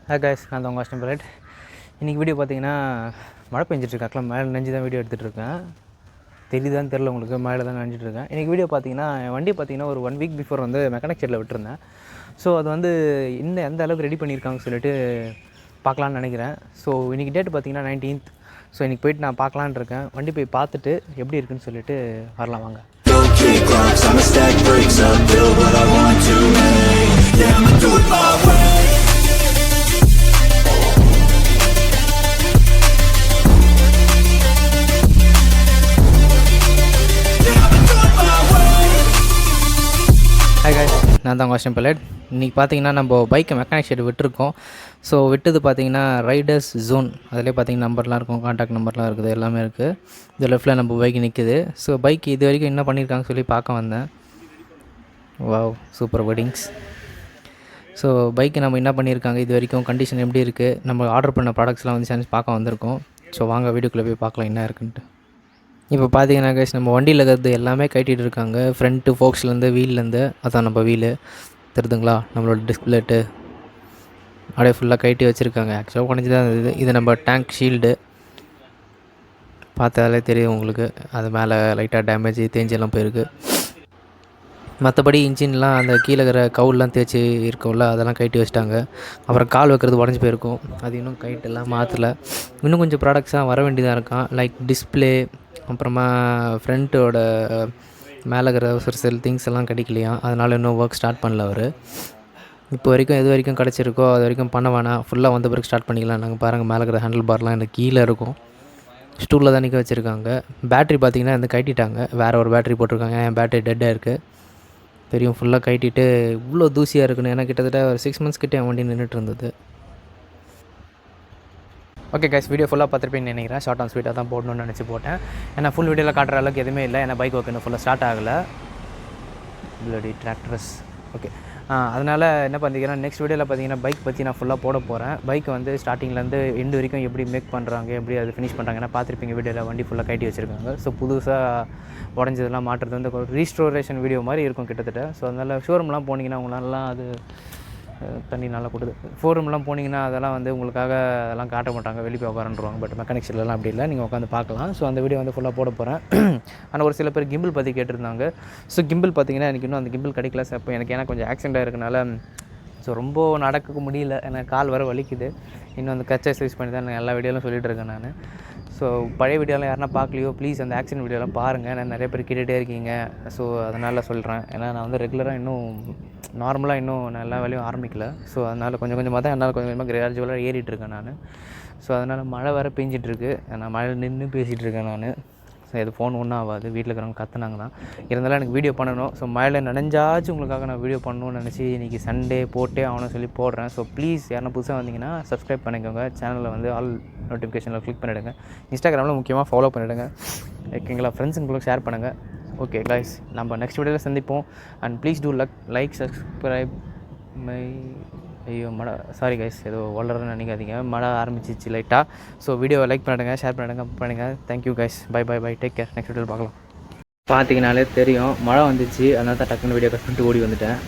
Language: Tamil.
கைஸ், நான் தான் உங்கள் ஆஸ்டின் பிளேட். இன்றைக்கி வீடியோ பார்த்தீங்கன்னா மழை பெஞ்சிட்ருக்கேன். அக்கெல்லாம் மேலே நெஞ்சு தான் வீடியோ எடுத்துகிட்ருக்கேன். தெரியுதான்னு தெரில உங்களுக்கு, மேலே தான் நனைஞ்சிட்ருக்கேன். இன்றைக்கி வீடியோ பார்த்தீங்கன்னா என் வண்டி பார்த்தீங்கன்னா ஒரு 1 வீக் பிஃபோர் வந்து மெக்கானிக் ஷெட்டில் விட்டுருந்தேன். ஸோ அது வந்து இன்னும் எந்த அளவுக்கு ரெடி பண்ணியிருக்காங்கன்னு சொல்லிட்டு பார்க்கலான்னு நினைக்கிறேன். ஸோ இன்றைக்கி டேட் பார்த்தீங்கன்னா 19th. ஸோ இன்றைக்கி போய்ட்டு நான் பார்க்கலான்னு இருக்கேன். வண்டி போய் பார்த்துட்டு எப்படி இருக்குன்னு சொல்லிட்டு வரலாம் வாங்க. நான் தான் ஆஸ்டின் பிளேட். இன்றைக்கி பார்த்தீங்கன்னா நம்ம பைக்கை மெக்கானிக் ஷெட் விட்டுருக்கோம். ஸோ விட்டது பார்த்தீங்கன்னா ரைடர்ஸ் ஜோன். அதிலே பார்த்தீங்கன்னா நம்பர்லாம் இருக்கும், கான்டாக்ட் நம்பர்லாம் இருக்குது, எல்லாமே இருக்குது. இது லெஃப்ட்டில் நம்ம பைக் நிற்குது. ஸோ பைக் இது வரைக்கும் என்ன பண்ணியிருக்காங்கன்னு சொல்லி பார்க்க வந்தேன். Wow, super weddings. So bike நம்ம என்ன பண்ணியிருக்காங்க, இது வரைக்கும் கண்டிஷன் எப்படி இருக்குது, நம்ம ஆர்டர் பண்ண ப்ராடக்ட்ஸ்லாம் வந்து சேர்ந்து பார்க்க வந்திருக்கோம். ஸோ வாங்க வீடியோக்குள்ளே போய் பார்க்கலாம் என்ன இருக்குன்ட்டு. இப்போ பார்த்தீங்கன்னா கைஸ், நம்ம வண்டியில் இருக்கிறது எல்லாமே கட்டிகிட்டு இருக்காங்க. ஃப்ரண்ட்டு ஃபோக்ஸ்லேருந்து வீல்லேருந்து, அதான் நம்ம வீலு தெரியுதுங்களா, நம்மளோட டிஸ்பிளேட்டு அப்படியே ஃபுல்லாக கட்டி வச்சுருக்காங்க. ஆக்சுவலாக உடஞ்சி தான் இருந்தது. இது நம்ம டேங்க் ஷீல்டு பார்த்தாலே தெரியும் உங்களுக்கு. அது மேலே லைட்டாக டேமேஜ் தேஞ்செல்லாம் போயிருக்கு. மற்றபடி இன்ஜின்லாம் அந்த கீழே இருக்கிற கவுல்லாம் தேய்ச்சி இருக்கும்ல, அதெல்லாம் கட்டி வச்சுட்டாங்க. அப்புறம் கால் வைக்கிறது உடஞ்சி போயிருக்கும், அது இன்னும் கைட்டெல்லாம் மாற்றலை. இன்னும் கொஞ்சம் ப்ராடக்ட்ஸாக வர வேண்டியதாக இருக்கான். லைக் டிஸ்பிளே, அப்புறமா ஃப்ரண்ட்டோட மேலே இருக்கிற ஒரு சில திங்ஸ் எல்லாம் கிடைக்கலையாம். அதனால் இன்னும் ஒர்க் ஸ்டார்ட் பண்ணல அவர். இப்போ வரைக்கும் எது வரைக்கும் கிடச்சிருக்கோ அது வரைக்கும் பண்ண வேணாம், ஃபுல்லாக வந்த பிறகு ஸ்டார்ட் பண்ணிக்கலாம். நாங்கள் பாருங்கள், மேலே இருக்கிற ஹேண்டில் பார்லாம் எனக்கு கீழே இருக்கும். ஸ்டூலில் தான் நிற்க வச்சுருக்காங்க. பேட்ரி பார்த்திங்கன்னா வந்து கட்டிட்டாங்க, வேறு ஒரு பேட்ரி போட்டிருக்காங்க. என் பேட்ரி டெட்டாக இருக்குது தெரியும். ஃபுல்லாக கட்டிட்டு இவ்வளோ தூசியாக இருக்குன்னு, ஏன்னா கிட்டத்தட்ட ஒரு 6 months கிட்டே என் வண்டி நின்றுட்டு இருந்தது. ஓகே கைஸ், வீடியோ ஃபுல்லாக பார்த்துருப்பேன்னு நினைக்கிறேன். ஷார்ட் அண்ட் ஸ்வீட்டாக தான் போடணும்னு நினச்சி போட்டேன். ஏன்னா ஃபுல் வீடியோவில் காட்டுற அளவுக்கு எதுவுமே இல்லை. ஏன்னா பைக் ஒர்க் இன்னும் ஃபுல்லாக ஸ்டார்ட் ஆகலை. Bloody tractors. ஓகே, அதனால் என்ன பண்ணிக்கிறேன், நெக்ஸ்ட் வீடியோவில் பார்த்தீங்கன்னா பைக் பற்றி நான் ஃபுல்லாக போட போகிறேன். பைக் வந்து ஸ்டார்டிங்லேருந்து எண்டு வரைக்கும் எப்படி மேக் பண்ணுறாங்க, எப்படி அது ஃபினிஷ் பண்ணுறாங்க. ஏன்னா பார்த்துருப்பீங்க வீடியோவில் வண்டி ஃபுல்லாக கட்டி வச்சுருக்காங்க. ஸோ புதுசாக உடஞ்சதெல்லாம் மாட்டுறது வந்து ஒரு ரீஸ்டோரேஷன் வீடியோ மாதிரி இருக்கும் கிட்டத்தட்ட. ஸோ அதனால் ஷோரூம்லாம் போனீங்கன்னா உங்களாலாம் அது தண்ணி நல்லா கொடுது. ஷோரூம்லாம் போனீங்கன்னா அதெல்லாம் வந்து உங்களுக்காக அதெல்லாம் காட்ட மாட்டாங்க, வெளியே போய் உட்காந்துருவாங்க. பட் மெக்கானிக் ஷெட்லாம் அப்படி இல்லை, நீங்கள் உட்காந்து பார்க்கலாம். ஸோ அந்த வீடியோ வந்து ஃபுல்லாக போட போகிறேன். ஆனால் ஒரு சில பேர் கிம்பிள் பற்றி கேட்டிருந்தாங்க. ஸோ கிம்பிள் பார்த்தீங்கன்னா எனக்கு இன்னும் அந்த கிம்பிள் கிடைக்கல. ஸோ அப்போ எனக்கு ஏன்னா கொஞ்சம் ஆக்சிடென்ட் ஆகிருக்கனால ஸோ ரொம்ப நடக்க முடியல, எனக்கு கால் வர வலிக்குது. இன்னும் அந்த கச்சை யூஸ் பண்ணி தான் நான் எல்லா வீடியோலாம் சொல்லிகிட்டு இருக்கேன் நான். ஸோ பழைய வீடியோலாம் யாருன்னா பார்க்கலையோ ப்ளீஸ் அந்த ஆக்சிடென்ட் வீடியோலாம் பாருங்கள். நான் நிறைய பேர் கேட்டுகிட்டே இருக்கீங்க. ஸோ அதனால் சொல்கிறேன். ஏன்னா நான் வந்து ரெகுலராக இன்னும் நார்மலாக இன்னும் நான் எல்லா வேலையும் ஆரம்பிக்கல. ஸோ அதனால் கொஞ்சம் கொஞ்சமாக தான் என்னால் கொஞ்சம் கொஞ்சமாக கிராஜுவலாக ஏறிட்டுருக்கேன் நான். ஸோ அதனால் மழை வேறு பெஞ்சிட்ருக்கு. நான் மழையில் நின்று பேசிகிட்ருக்கேன் நான். ஸோ இது ஃபோன் ஒன்றும் ஆகாது, வீட்டில் இருக்கிறவங்க கற்றுனாங்க தான். இருந்தாலும் எனக்கு வீடியோ பண்ணணும். ஸோ மழையில் நனைஞ்சாச்சும் உங்களுக்காக நான் வீடியோ பண்ணணும்னு நினச்சி இன்றைக்கி சண்டே போட்டே ஆகணும்னு சொல்லி போடுறேன். ஸோ ப்ளீஸ் யாரும் புதுசாக வந்தீங்கன்னா சப்ஸ்கிரைப் பண்ணிக்கோங்க. சேனலில் வந்து ஆல் நோட்டிஃபிகேஷனில் கிளிக் பண்ணிவிடுங்க. இன்ஸ்டாகிராமில் முக்கியமாக ஃபாலோ பண்ணிவிடுங்க. ஓகேங்களா, ஃப்ரெண்ட்ஸுங்களுக்கு ஷேர் பண்ணுங்கள். ஓகே கைஸ், நம்ம நெக்ஸ்ட் வீடியோவில் சந்திப்போம். And please do like subscribe my ஐயோ மழை, சாரி கைஸ், ஏதோ வளருன்னு நினைக்காதீங்க, மழை ஆரம்பிச்சிச்சு லைட்டாக. ஸோ வீடியோவை லைக் பண்ணிடுங்க, ஷேர் பண்ணிடுங்க. Thank you guys, bye take care. Next வீடியோவில் பார்க்கலாம். பார்த்தீங்கனாலே தெரியும் மழை வந்துச்சு, அதனால தான் டக்குன்னு வீடியோ கட் பண்ணிட்டு ஓடி வந்துட்டேன்.